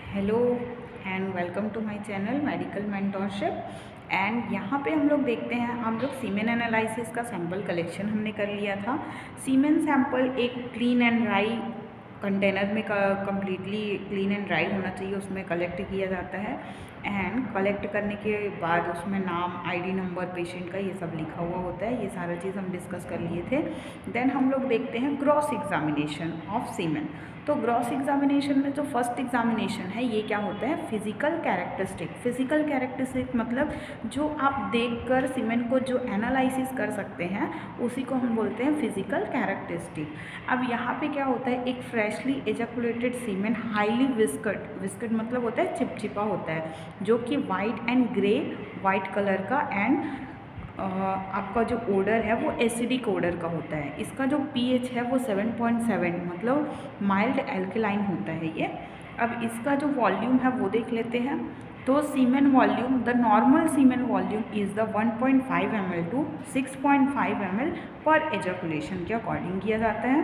Hello and welcome to my channel medical mentorship. And यहाँ पे हम लोग देखते हैं, हम लोग सीमेन एनालिसिस का सैंपल कलेक्शन हमने कर लिया था। सीमेन सैंपल एक क्लीन एंड ड्राई कंटेनर में कम्प्लीटली क्लीन एंड ड्राई होना चाहिए, उसमें कलेक्ट किया जाता है। एंड कलेक्ट करने के बाद उसमें नाम, आईडी नंबर पेशेंट का, ये सब लिखा हुआ होता है। ये सारा चीज़ हम डिस्कस कर लिए थे। देन हम लोग देखते हैं ग्रॉस एग्जामिनेशन ऑफ सीमेन। तो ग्रॉस एग्जामिनेशन में जो फर्स्ट एग्जामिनेशन है ये क्या होता है, फिजिकल कैरेक्टरिस्टिक। फिजिकल कैरेक्टरिस्टिक मतलब जो आप देखकर सीमेन को जो एनालिसिस कर सकते हैं उसी को हम बोलते हैं फिजिकल कैरेक्टरिस्टिक। अब यहाँ पे क्या होता है, एक फ्रेशली एजैकुलेटेड सीमेन हाईली विस्कड, विस्कड मतलब होता है चिपचिपा होता है, जो कि white and grey, white colour का, एंड आपका जो ओडर है वो एसिडिक ओडर का होता है। इसका जो पीएच है वो 7.7 मतलब माइल्ड एल्कलाइन होता है ये। अब इसका जो वॉल्यूम है वो देख लेते हैं। तो semen volume, the normal semen volume is the 1.5 ml to 6.5 ml per ejaculation के अकॉर्डिंग किया जाता है।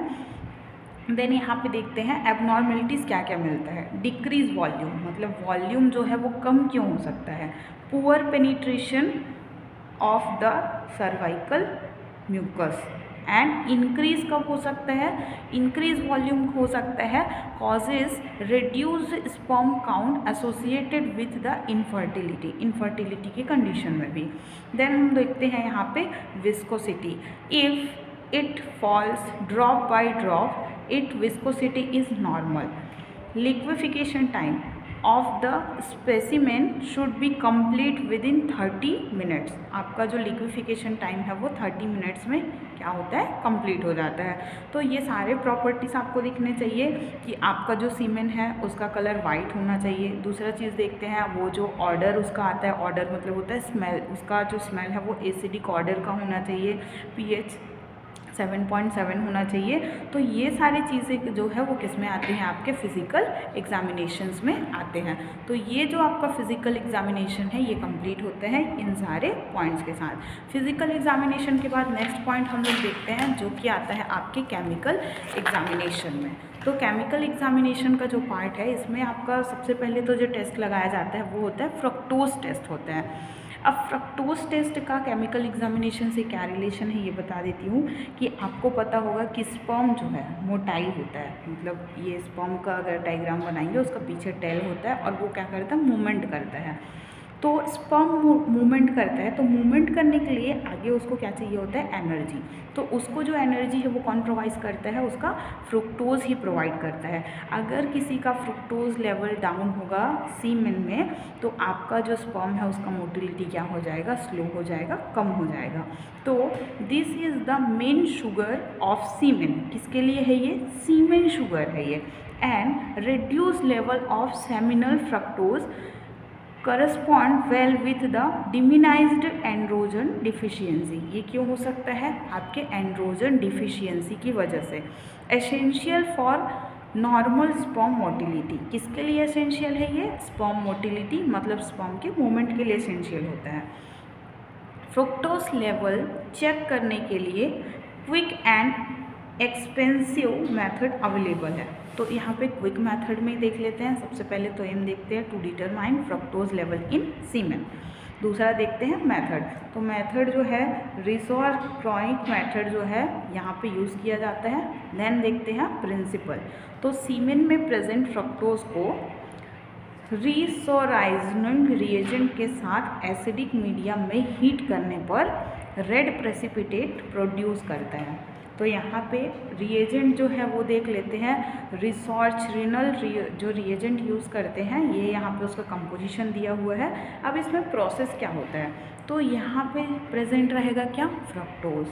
देन यहाँ पे देखते हैं एबनॉर्मेलिटीज़ क्या क्या मिलता है। डिक्रीज वॉल्यूम मतलब वॉल्यूम जो है वो कम क्यों हो सकता है। Poor penetration of the cervical mucus and increase कब हो सकता है, इंक्रीज वॉल्यूम हो सकता है causes reduced sperm count associated with the infertility, infertility की कंडीशन में भी। देन हम देखते हैं यहाँ पे viscosity, if it falls drop by drop it viscosity is normal. Liquefaction time of the specimen should be complete within 30 minutes. आपका जो लिक्विफिकेशन टाइम है वो 30 मिनट्स में क्या होता है, कंप्लीट हो जाता है। तो ये सारे प्रॉपर्टीज़ आपको दिखने चाहिए कि आपका जो सीमेन है उसका कलर वाइट होना चाहिए। दूसरा चीज़ देखते हैं वो जो ऑर्डर उसका आता है, ऑर्डर मतलब होता है स्मेल, उसका जो स्मेल है वो एसिडिक ऑर्डर का होना चाहिए, पीएच 7.7 होना चाहिए। तो ये सारी चीज़ें जो है वो किस में आती हैं, आपके फिज़िकल एग्जामिनेशंस में आते हैं। तो ये जो आपका फिज़िकल एग्जामिनेशन है ये कंप्लीट होते हैं इन सारे पॉइंट्स के साथ। फिज़िकल एग्जामिनेशन के बाद नेक्स्ट पॉइंट हम लोग देखते हैं जो कि आता है आपके केमिकल एग्जामिनेशन में। तो केमिकल एग्जामिनेशन का जो पार्ट है इसमें आपका सबसे पहले तो जो टेस्ट लगाया जाता है वो होता है फ्रक्टोज टेस्ट होता है। अब फ्रक्टोज टेस्ट का केमिकल एग्जामिनेशन से क्या रिलेशन है ये बता देती हूँ कि आपको पता होगा कि स्पर्म जो है मोटाइल होता है, मतलब ये स्पर्म का अगर डायग्राम बनाएंगे उसका पीछे टेल होता है और वो क्या करता है, मूवमेंट करता है। तो स्पर्म मूवमेंट करता है, तो मूवमेंट करने के लिए आगे उसको क्या चाहिए होता है, एनर्जी। तो उसको जो एनर्जी है वो कौन प्रोवाइड करता है, उसका फ्रुक्टोज ही प्रोवाइड करता है। अगर किसी का फ्रुक्टोज लेवल डाउन होगा सीमेन में तो आपका जो स्पर्म है उसका मोटिलिटी क्या हो जाएगा, स्लो हो जाएगा, कम हो जाएगा। तो this is the main sugar of semen. किसके लिए है ये, सीमेन शुगर है ये। And reduce level of seminal fructose correspond well with the diminished androgen deficiency. ये क्यों हो सकता है, आपके एंड्रोजन डिफिशियंसी की वजह से। Essential for normal sperm motility, किसके लिए एसेंशियल है ये, स्पर्म मोटिलिटी मतलब स्पर्म के मूवमेंट के लिए एसेंशियल होता है। फ्रुक्टोज लेवल चेक करने के लिए quick and expensive method available है। तो यहाँ पे क्विक मेथड में देख लेते हैं। सबसे पहले तो हम देखते हैं to determine fructose level in semen. दूसरा देखते हैं मेथड। तो मेथड जो है रिसोर्क्रोइक मेथड जो है यहाँ पे यूज़ किया जाता है। देन देखते हैं प्रिंसिपल। तो सीमेन में प्रेजेंट फ्रक्टोज को रीसोराइजनिंग रिएजेंट के साथ एसिडिक मीडियम में हीट करने पर रेड प्रेसिपिटेट प्रोड्यूस करता है। तो यहाँ पे रिएजेंट जो है वो देख लेते हैं। रिसोर्चरिनल जो रिएजेंट यूज़ करते हैं ये यहाँ पे उसका कंपोजिशन दिया हुआ है। अब इसमें प्रोसेस क्या होता है, तो यहाँ पे प्रेजेंट रहेगा क्या, फ्रक्टोज।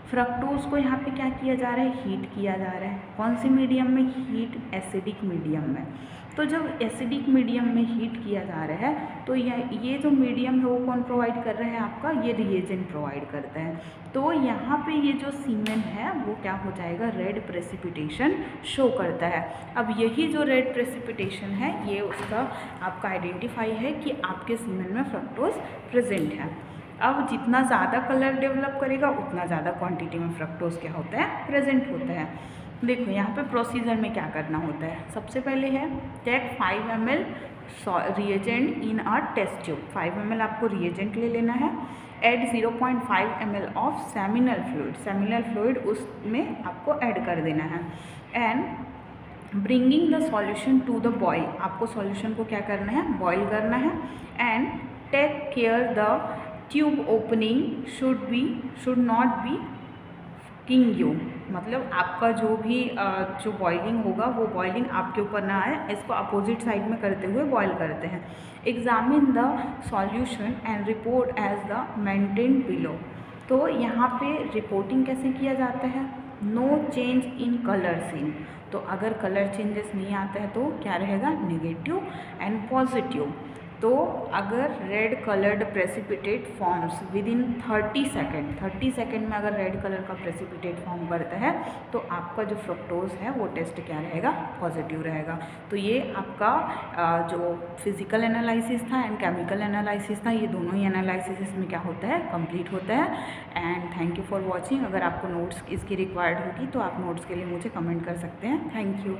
फ्रक्टोज को यहाँ पे क्या किया जा रहा है, हीट किया जा रहा है। कौन सी मीडियम में, हीट एसिडिक मीडियम में। तो जब एसिडिक मीडियम में हीट किया जा रहा है तो ये जो मीडियम है वो कौन प्रोवाइड कर रहा है, आपका ये रिएजेंट प्रोवाइड करता है। तो यहाँ पे ये जो सीमेन है वो क्या हो जाएगा, रेड प्रेसिपिटेशन शो करता है। अब यही जो रेड प्रेसिपिटेशन है ये उसका आपका आइडेंटिफाई है कि आपके सीमेन में फ्रक्टोज प्रेजेंट है। अब जितना ज़्यादा कलर डेवलप करेगा उतना ज़्यादा क्वांटिटी में फ्रक्टोज क्या होता है, प्रेजेंट होता है। देखो यहाँ पे प्रोसीजर में क्या करना होता है, सबसे पहले है take 5 ml reagent in a test tube. 5 ml आपको रिएजेंट ले लेना है। Add 0.5 ml of seminal fluid, seminal fluid उसमें आपको ऐड कर देना है। And bringing the solution to the boil, आपको सॉल्यूशन को क्या करना है, बॉयल करना है। And take care the tube opening should not be king you, मतलब आपका जो भी जो बॉइलिंग होगा वो बॉइलिंग आपके ऊपर ना आए, इसको अपोजिट साइड में करते हुए बॉयल करते हैं। Examine the solution and report as the maintained below. तो यहाँ पे रिपोर्टिंग कैसे किया जाता है, no change in colour seen, तो अगर कलर चेंजेस नहीं आता है तो क्या रहेगा, नेगेटिव एंड पॉजिटिव। तो अगर red coloured precipitate forms with in 30 second में अगर रेड कलर का प्रेसिपिटेट फॉर्म करता है तो आपका जो फ्रुक्टोज है वो टेस्ट क्या रहेगा, पॉजिटिव रहेगा। तो ये आपका जो फिजिकल एनालिसिस था एंड केमिकल एनालिसिस था, ये दोनों ही एनालिसिस इसमें क्या होता है, कंप्लीट होता है। And thank you for watching. अगर आपको नोट्स इसकी रिक्वायर्ड होगी तो आप नोट्स के लिए मुझे कमेंट कर सकते हैं। Thank you.